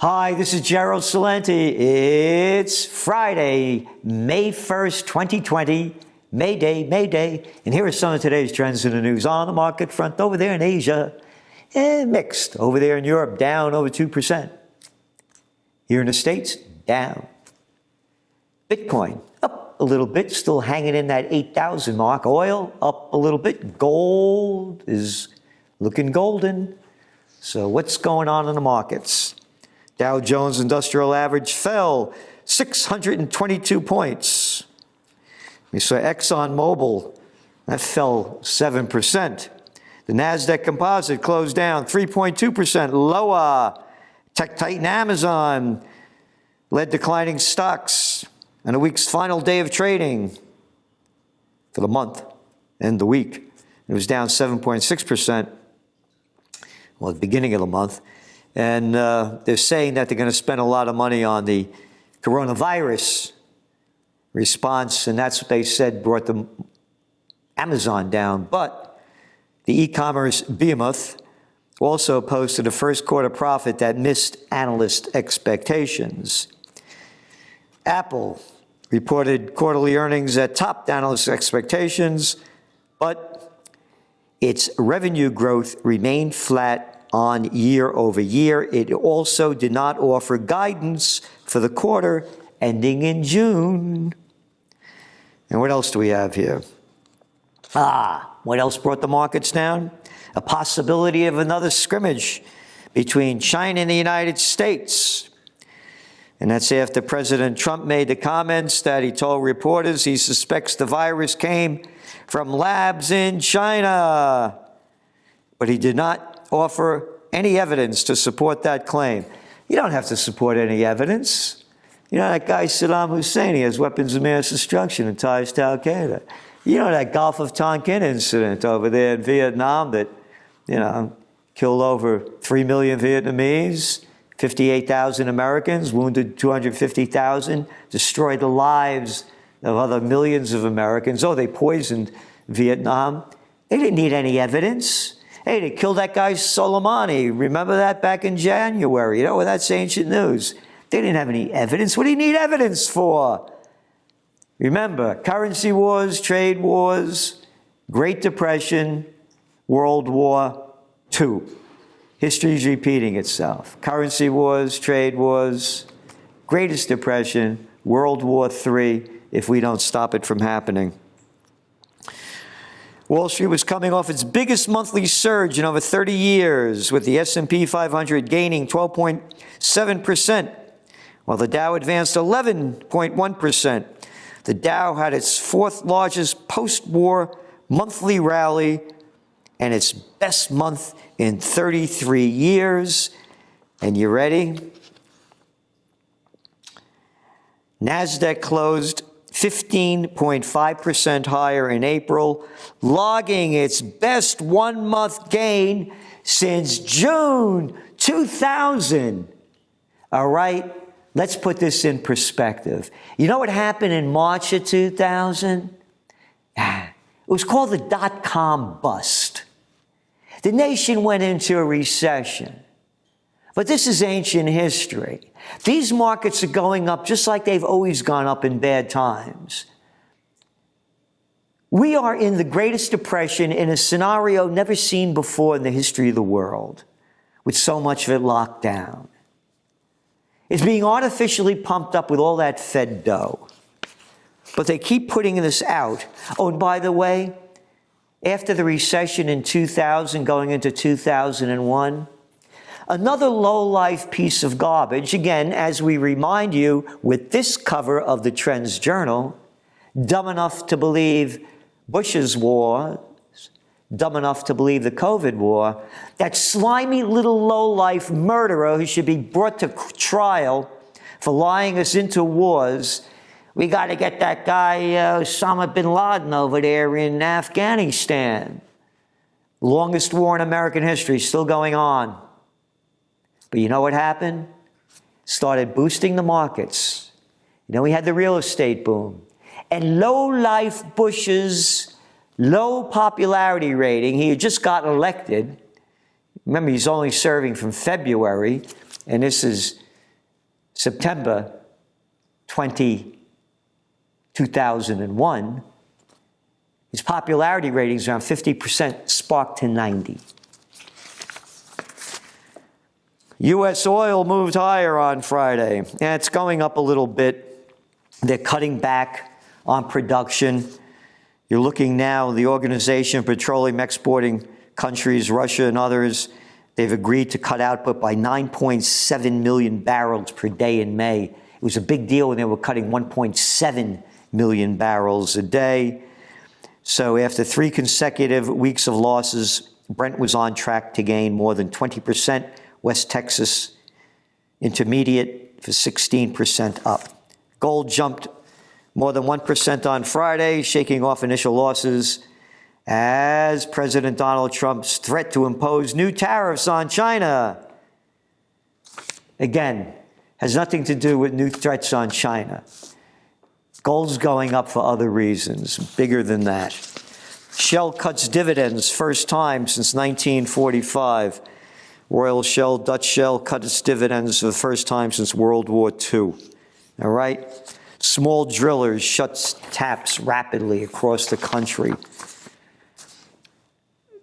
Hi, this is Gerald Salenti. It's Friday, May 1st, 2020. May Day. And here are some of today's trends in the news on the market front. Over there in Asia, mixed. Over there in Europe, down over 2%. Here in the States, down. Bitcoin, up a little bit, still hanging in that 8,000 mark. Oil, up a little bit. Gold is looking golden. So what's going on in the markets? Dow Jones Industrial Average fell 622 points. We saw ExxonMobil, that fell 7%. The NASDAQ Composite closed down 3.2% lower. Tech titan Amazon led declining stocks on the week's final day of trading for the month and the week. It was down 7.6%, well, at the beginning of the month. And they're saying that they're going to spend a lot of money on the coronavirus response, and that's what they said brought the Amazon down. But the e-commerce behemoth also posted a first quarter profit that missed analyst expectations. Apple reported quarterly earnings that topped analyst expectations, but its revenue growth remained flat on year over year. It also did not offer guidance for the quarter ending in June. And what else do we have here? What else brought the markets down? A possibility of another scrimmage between China and the United States. And that's after President Trump made the comments that he told reporters he suspects the virus came from labs in China. But he did not offer any evidence to support that claim. You don't have to support any evidence. You know that guy Saddam Hussein, he has weapons of mass destruction and ties to Al-Qaeda. You know that Gulf of Tonkin incident over there in Vietnam that, killed over 3 million Vietnamese, 58,000 Americans, wounded 250,000, destroyed the lives of other millions of Americans. Oh, they poisoned Vietnam. They didn't need any evidence. Hey, they killed that guy Soleimani. Remember that back in January? Well, that's ancient news. They didn't have any evidence. What do you need evidence for? Remember, currency wars, trade wars, Great Depression, World War II. History is repeating itself. Currency wars, trade wars, Greatest Depression, World War III, if we don't stop it from happening. Wall Street was coming off its biggest monthly surge in over 30 years, with the S&P 500 gaining 12.7%, while the Dow advanced 11.1%. The Dow had its fourth largest post-war monthly rally and its best month in 33 years. And you ready? NASDAQ closed 15.5% higher in April, logging its best one-month gain since June 2000. All right, let's put this in perspective. You know what happened in March of 2000? It was called the dot-com bust. The nation went into a recession. But this is ancient history. These markets are going up just like they've always gone up in bad times. We are in the greatest depression in a scenario never seen before in the history of the world, with so much of it locked down. It's being artificially pumped up with all that Fed dough. But they keep putting this out. Oh, and by the way, after the recession in 2000, going into 2001, another low-life piece of garbage, again, as we remind you with this cover of the Trends Journal, dumb enough to believe Bush's war, dumb enough to believe the COVID war, that slimy little low-life murderer who should be brought to trial for lying us into wars. We got to get that guy Osama bin Laden over there in Afghanistan. Longest war in American history, still going on. But you know what happened? Started boosting the markets. We had the real estate boom. And low-life Bush's low popularity rating, he had just gotten elected. Remember, he's only serving from February, and this is September 2001, his popularity ratings around 50% sparked to 90. U.S. oil moved higher on Friday, and it's going up a little bit. They're cutting back on production. You're looking now, the Organization of Petroleum Exporting Countries, Russia and others, they've agreed to cut output by 9.7 million barrels per day in May. It was a big deal when they were cutting 1.7 million barrels a day. So after 3 consecutive weeks of losses, Brent was on track to gain more than 20%. West Texas Intermediate for 16% up. Gold jumped more than 1% on Friday, shaking off initial losses as President Donald Trump's threat to impose new tariffs on China, again, has nothing to do with new threats on China. Gold's going up for other reasons, bigger than that. Shell cuts dividends, first time since 1945. Royal Shell, Dutch Shell, cut its dividends for the first time since World War II. All right? Small drillers shut taps rapidly across the country.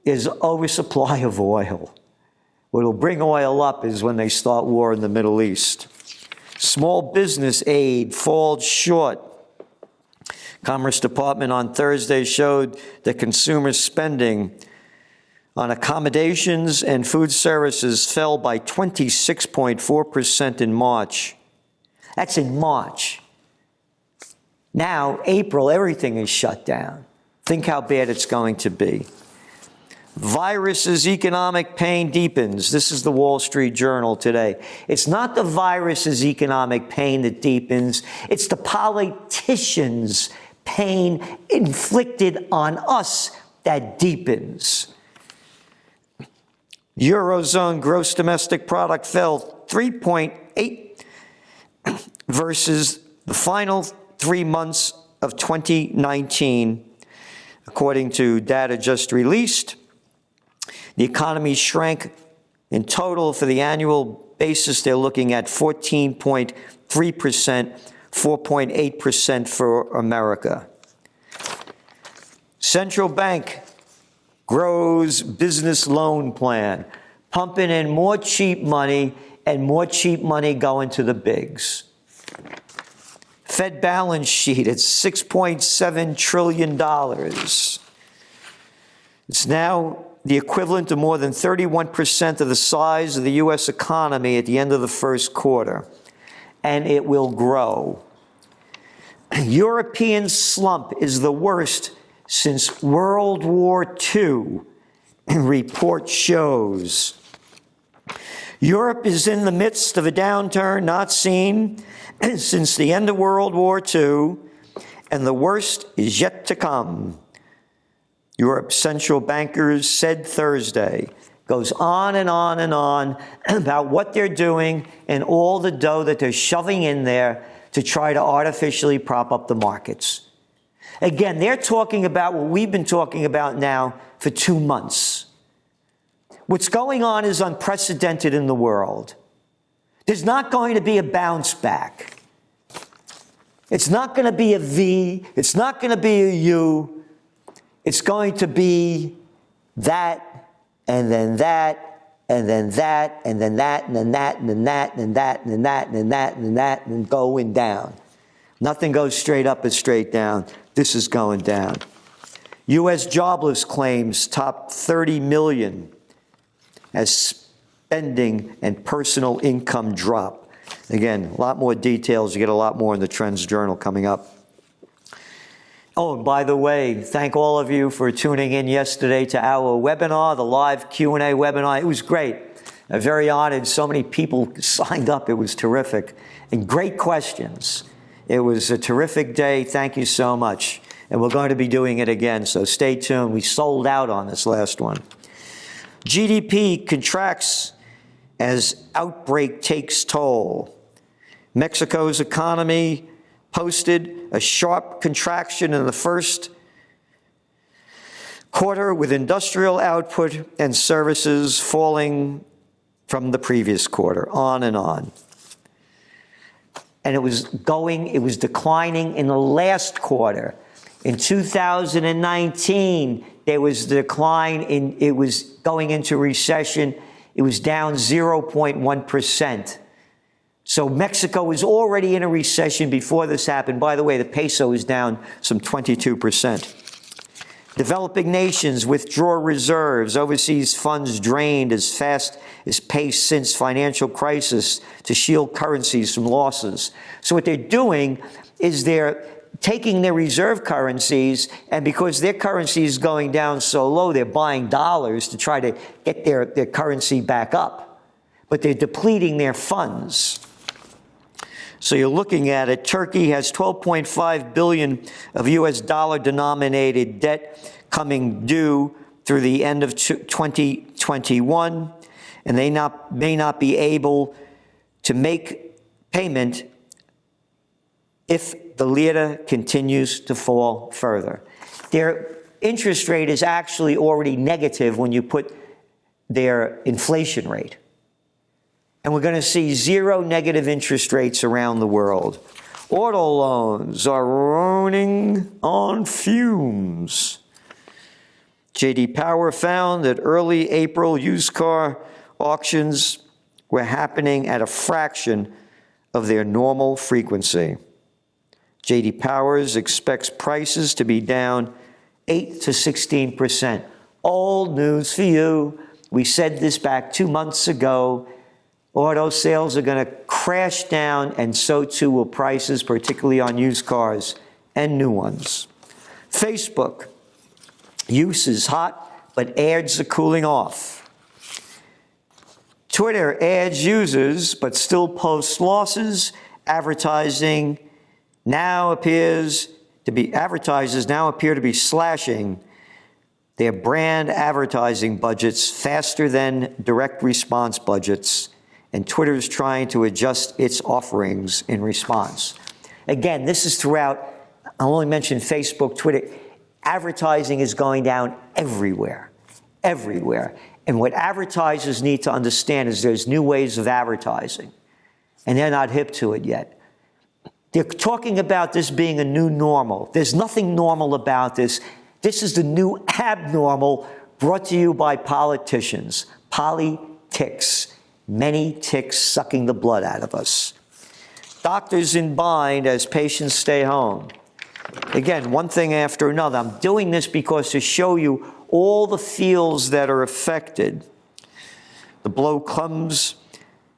There's oversupply of oil. What will bring oil up is when they start war in the Middle East. Small business aid falls short. Commerce Department on Thursday showed that consumer spending on accommodations and food services fell by 26.4% in March. That's in March. Now, April, everything is shut down. Think how bad it's going to be. Virus's economic pain deepens. This is the Wall Street Journal today. It's not the virus's economic pain that deepens. It's the politicians' pain inflicted on us that deepens. Eurozone gross domestic product fell 3.8 versus the final 3 months of 2019, according to data just released. The economy shrank in total for the annual basis. They're looking at 14.3%, 4.8% for America. Central bank grows business loan plan, pumping in more cheap money and more cheap money going to the bigs. Fed balance sheet at $6.7 trillion. It's now the equivalent to more than 31% of the size of the U.S. economy at the end of the first quarter, and it will grow. European slump is the worst since World War II, report shows. Europe is in the midst of a downturn not seen since the end of World War II, and the worst is yet to come. Europe's central bankers said Thursday. Goes on and on and on about what they're doing and all the dough that they're shoving in there to try to artificially prop up the markets. Again, they're talking about what we've been talking about now for 2 months. What's going on is unprecedented in the world. There's not going to be a bounce back. It's not going to be a V. It's not going to be a U. It's going to be that, and then that, and then that, and then that, and then that, and then that, and then that, and then that, and then that, and then that, and going down. Nothing goes straight up and straight down. This is going down. U.S. jobless claims top 30 million as spending and personal income drop. Again, a lot more details. You get a lot more in the Trends Journal coming up. Oh, and by the way, thank all of you for tuning in yesterday to our webinar, the live Q&A webinar. It was great. I'm very honored. So many people signed up. It was terrific. And great questions. It was a terrific day. Thank you so much. And we're going to be doing it again, so stay tuned. We sold out on this last one. GDP contracts as outbreak takes toll. Mexico's economy posted a sharp contraction in the first quarter, with industrial output and services falling from the previous quarter, on and on. and it was declining in the last quarter. In 2019, there was the decline it was going into recession. It was down 0.1%. So Mexico was already in a recession before this happened. By the way, the peso is down some 22%. Developing nations withdraw reserves, overseas funds drained as fast as pace since financial crisis to shield currencies from losses. So what they're doing is they're taking their reserve currencies, and because their currency is going down so low, they're buying dollars to try to get their currency back up. But they're depleting their funds. So you're looking at it. Turkey has $12.5 billion of U.S. dollar-denominated debt coming due through the end of 2021, and they may not be able to make payment if the lira continues to fall further. Their interest rate is actually already negative when you put their inflation rate. And we're going to see zero negative interest rates around the world. Auto loans are running on fumes. J.D. Power found that early April used car auctions were happening at a fraction of their normal frequency. J.D. Powers expects prices to be down 8 to 16%. Old news for you. We said this back 2 months ago. Auto sales are going to crash down, and so too will prices, particularly on used cars and new ones. Facebook. Use is hot, but ads are cooling off. Twitter adds users, but still posts losses. Advertisers now appear to be slashing their brand advertising budgets faster than direct response budgets, and Twitter is trying to adjust its offerings in response. Again, this is throughout. I'll only mention Facebook, Twitter. Advertising is going down everywhere, everywhere. And what advertisers need to understand is there's new ways of advertising, and they're not hip to it yet. They're talking about this being a new normal. There's nothing normal about this. This is the new abnormal brought to you by politicians. Politics. Many ticks sucking the blood out of us. Doctors in bind as patients stay home. Again, one thing after another. I'm doing this because to show you all the fields that are affected. The blow comes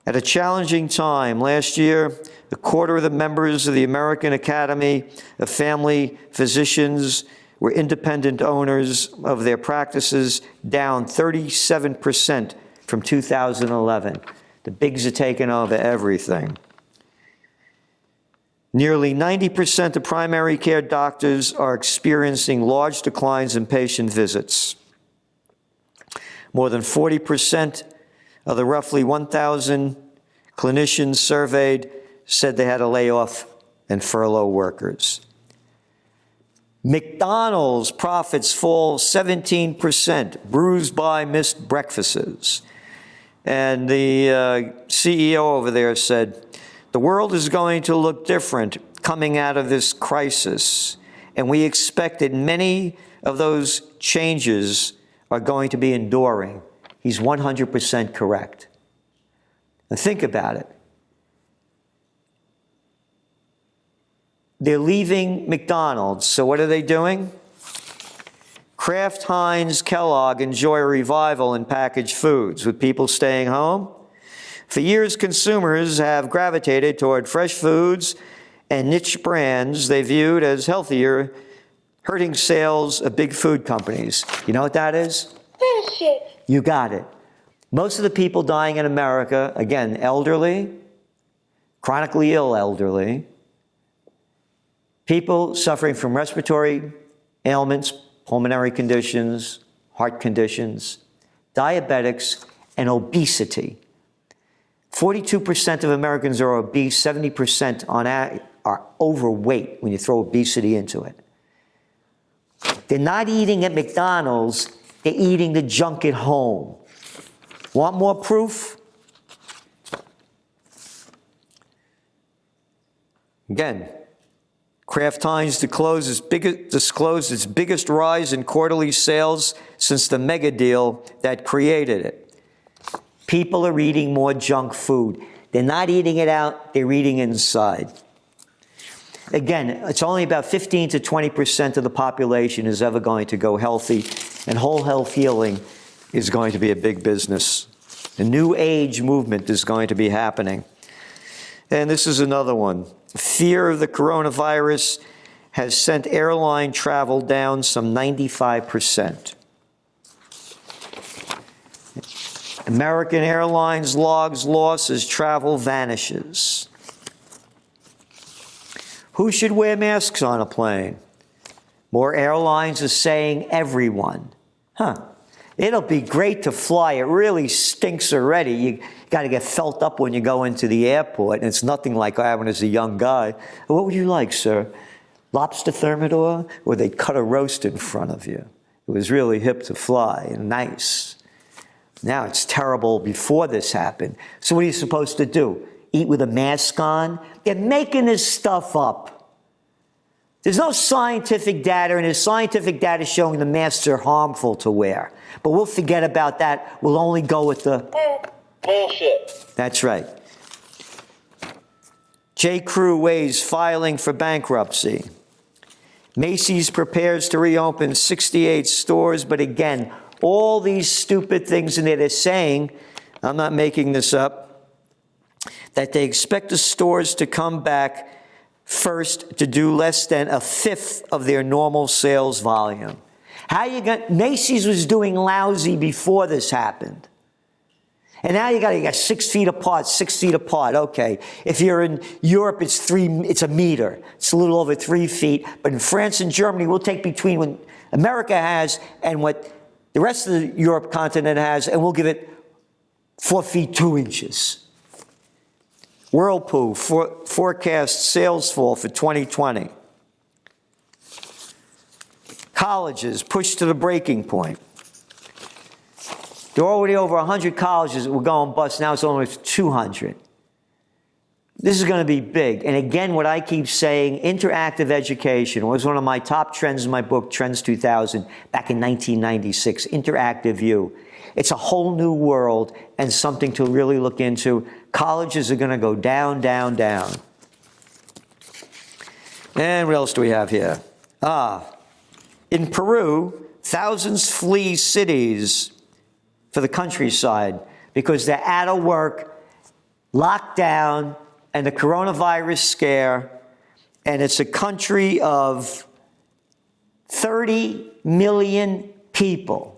at a challenging time. Last year, a quarter of the members of the American Academy of Family Physicians were independent owners of their practices, down 37% from 2011. The bigs are taking over everything. Nearly 90% of primary care doctors are experiencing large declines in patient visits. More than 40% of the roughly 1,000 clinicians surveyed said they had to lay off and furlough workers. McDonald's profits fall 17%, bruised by missed breakfasts. And the CEO over there said, the world is going to look different coming out of this crisis, and we expect that many of those changes are going to be enduring. He's 100% correct. Now think about it. They're leaving McDonald's, so what are they doing? Kraft, Heinz, Kellogg enjoy a revival in packaged foods, with people staying home. For years, consumers have gravitated toward fresh foods and niche brands they viewed as healthier, hurting sales of big food companies. You know what that is? Bullshit. You got it. Most of the people dying in America, again, elderly, chronically ill elderly, people suffering from respiratory ailments, pulmonary conditions, heart conditions, diabetics, and obesity. 42% of Americans are obese, 70% are overweight when you throw obesity into it. They're not eating at McDonald's, they're eating the junk at home. Want more proof? Again, Kraft Heinz disclosed its biggest rise in quarterly sales since the mega deal that created it. People are eating more junk food. They're not eating it out, they're eating inside. Again, it's only about 15 to 20% of the population is ever going to go healthy, and whole health healing is going to be a big business. The new age movement is going to be happening. And this is another one. Fear of the coronavirus has sent airline travel down some 95%. American Airlines logs loss as travel vanishes. Who should wear masks on a plane? More airlines are saying everyone. It'll be great to fly. It really stinks already. You got to get felt up when you go into the airport, and it's nothing like when I was a young guy. What would you like, sir? Lobster thermidor? Or they cut a roast in front of you. It was really hip to fly and nice. Now it's terrible before this happened. So what are you supposed to do? Eat with a mask on? They're making this stuff up. There's no scientific data, and there's scientific data showing the masks are harmful to wear. But we'll forget about that. We'll only go with the bullshit. That's right. J. Crew weighs filing for bankruptcy. Macy's prepares to reopen 68 stores, but again, all these stupid things in there, they're saying, I'm not making this up, that they expect the stores to come back first to do less than a fifth of their normal sales volume. How you got, Macy's was doing lousy before this happened. And now you got 6 feet apart, 6 feet apart. Okay. If you're in Europe, it's a meter. It's a little over 3 feet. But in France and Germany, we'll take between what America has and what the rest of the Europe continent has, and we'll give it 4 feet 2 inches. Whirlpool forecasts sales fall for 2020. Colleges pushed to the breaking point. There are already over 100 colleges that were going bust. Now it's only 200. This is going to be big. And again, what I keep saying, interactive education was one of my top trends in my book, Trends 2000, back in 1996, interactive view. It's a whole new world and something to really look into. Colleges are going to go down, down, down. And what else do we have here? In Peru, thousands flee cities for the countryside because they're out of work, locked down, and the coronavirus scare. And it's a country of 30 million people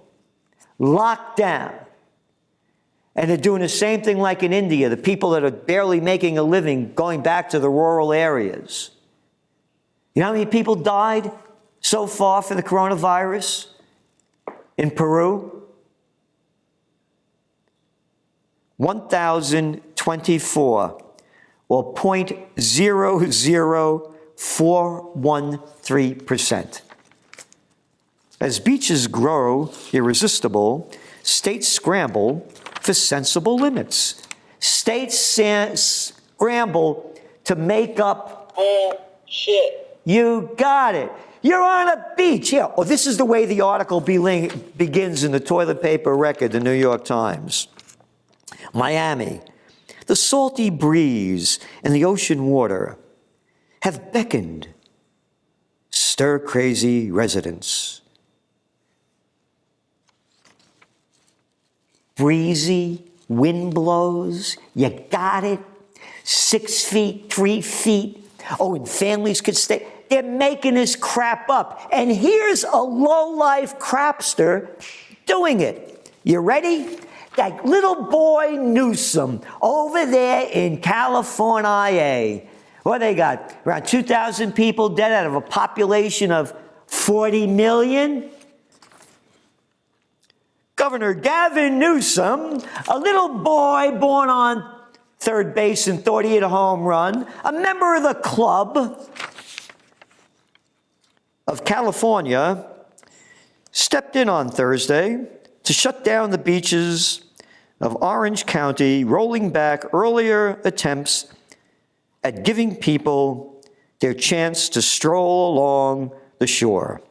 locked down. And they're doing the same thing like in India, the people that are barely making a living going back to the rural areas. You know how many people died so far for the coronavirus in Peru? 1,024, or 0.00413%. As beaches grow irresistible, states scramble for sensible limits. States scramble to make up bullshit. You got it. You're on a beach. Yeah. Oh, this is the way the article begins in the toilet paper record, the New York Times. Miami. The salty breeze and the ocean water have beckoned stir-crazy residents. Breezy, wind blows, you got it. 6 feet, 3 feet. Oh, and families could stay. They're making this crap up. And here's a low-life crapster doing it. You ready? That little boy Newsom over there in California. What they got? Around 2,000 people dead out of a population of 40 million? Governor Gavin Newsom, a little boy born on third base and thought he hit a home run, a member of the club of California, stepped in on Thursday to shut down the beaches of Orange County, rolling back earlier attempts at giving people their chance to stroll along the shore.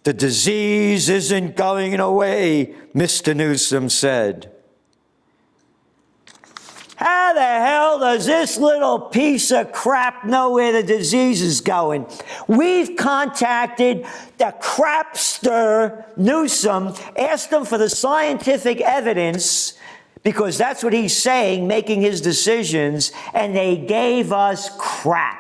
The disease isn't going away, Mr. Newsom said. How the hell does this little piece of crap know where the disease is going? We've contacted the crapster Newsom, asked him for the scientific evidence, because that's what he's saying, making his decisions, and they gave us crap.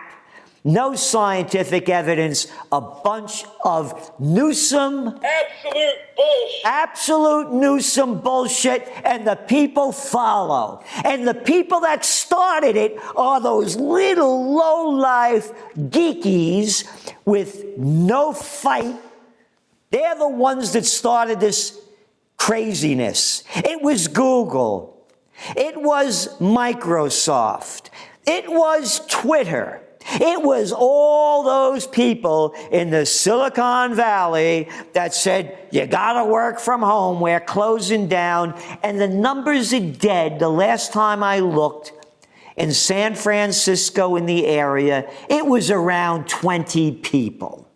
No scientific evidence, a bunch of Newsom. Absolute bullshit. Absolute Newsom bullshit, and the people follow. And the people that started it are those little low-life geekies with no fight. They're the ones that started this craziness. It was Google. It was Microsoft. It was Twitter. It was all those people in the Silicon Valley that said, you gotta work from home, we're closing down. And the numbers are dead. The last time I looked in San Francisco, in the area, it was around 20 people.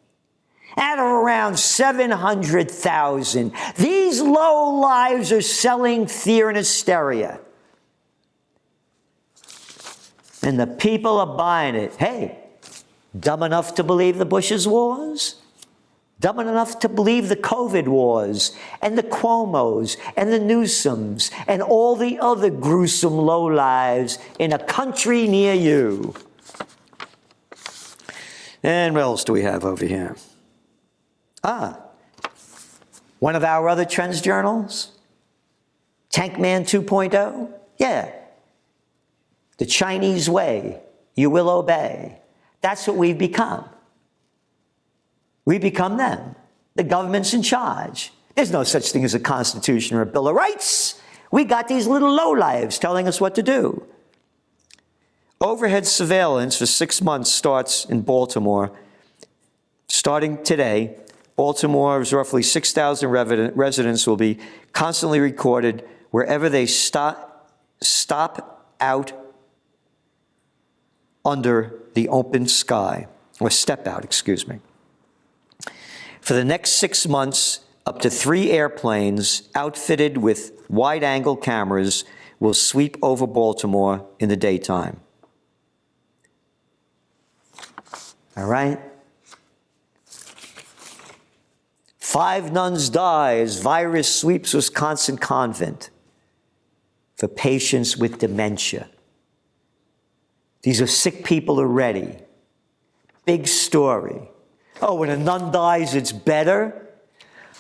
Out of around 700,000. These low lives are selling fear and hysteria. And the people are buying it. Hey, dumb enough to believe the Bush's wars? Dumb enough to believe the COVID wars, and the Cuomos, and the Newsoms, and all the other gruesome lowlives in a country near you. And what else do we have over here? One of our other trends journals, Tankman 2.0. Yeah. The Chinese way, you will obey. That's what we've become. We become them. The government's in charge. There's no such thing as a Constitution or a Bill of Rights. We got these little lowlives telling us what to do. Overhead surveillance for 6 months starts in Baltimore. Starting today, Baltimore's roughly 6,000 residents will be constantly recorded wherever they stop out under the open sky, or step out, excuse me. For the next 6 months, up to 3 airplanes outfitted with wide-angle cameras will sweep over Baltimore in the daytime. All right? 5 nuns die as virus sweeps Wisconsin convent for patients with dementia. These are sick people already. Big story. Oh, when a nun dies, it's better?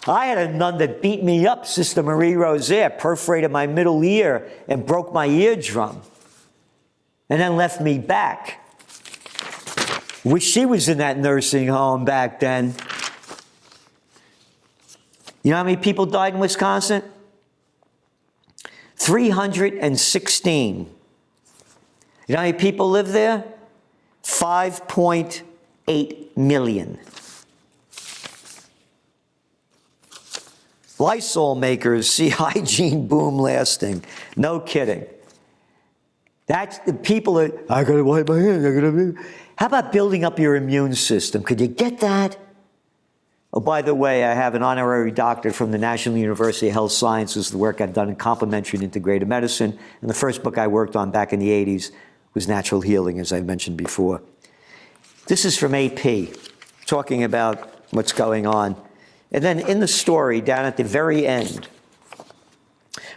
I had a nun that beat me up, Sister Marie Rosaire, perforated my middle ear and broke my eardrum, and then left me back. Wish she was in that nursing home back then. You know how many people died in Wisconsin? 316. You know how many people live there? 5.8 million. Lysol makers see hygiene boom lasting. No kidding. That's the people that, I gotta wipe my hands, How about building up your immune system? Could you get that? Oh, by the way, I have an honorary doctorate from the National University of Health Sciences, the work I've done in complementary and integrative medicine. And the first book I worked on back in the 80s was Natural Healing, as I mentioned before. This is from AP, talking about what's going on. And then in the story, down at the very end,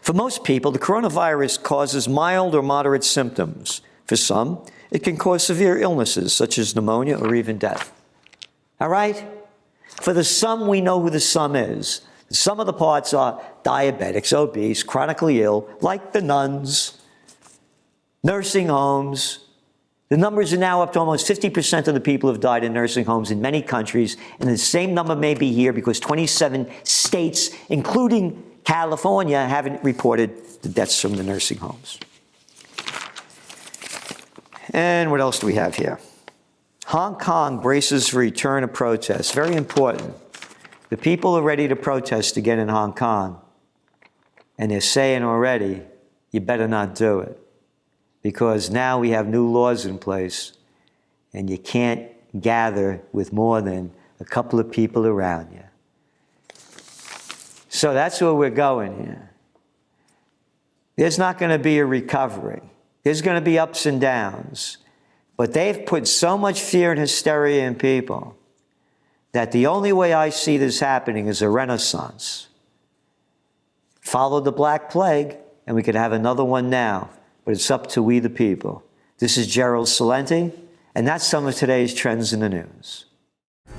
for most people, the coronavirus causes mild or moderate symptoms. For some, it can cause severe illnesses, such as pneumonia or even death. All right? For the sum, we know who the sum is. The sum of the parts are diabetics, obese, chronically ill, like the nuns, nursing homes. The numbers are now up to almost 50% of the people have died in nursing homes in many countries, and the same number may be here because 27 states, including California, haven't reported the deaths from the nursing homes. And what else do we have here? Hong Kong braces for return of protests. Very important. The people are ready to protest again in Hong Kong, and they're saying already, you better not do it. because now we have new laws in place and you can't gather with more than a couple of people around you. So that's where we're going here. There's not going to be a recovery. There's going to be ups and downs. But they've put so much fear and hysteria in people that the only way I see this happening is a renaissance. Follow the Black Plague, and we could have another one now. But it's up to we the people. This is Gerald Celente, and that's some of today's trends in the news.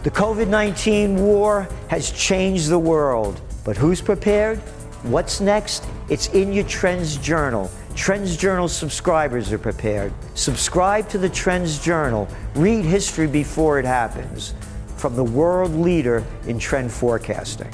The COVID-19 war has changed the world, but who's prepared? What's next? It's in your Trends Journal. Trends Journal subscribers are prepared. Subscribe to the Trends Journal. Read history before it happens from the world leader in trend forecasting.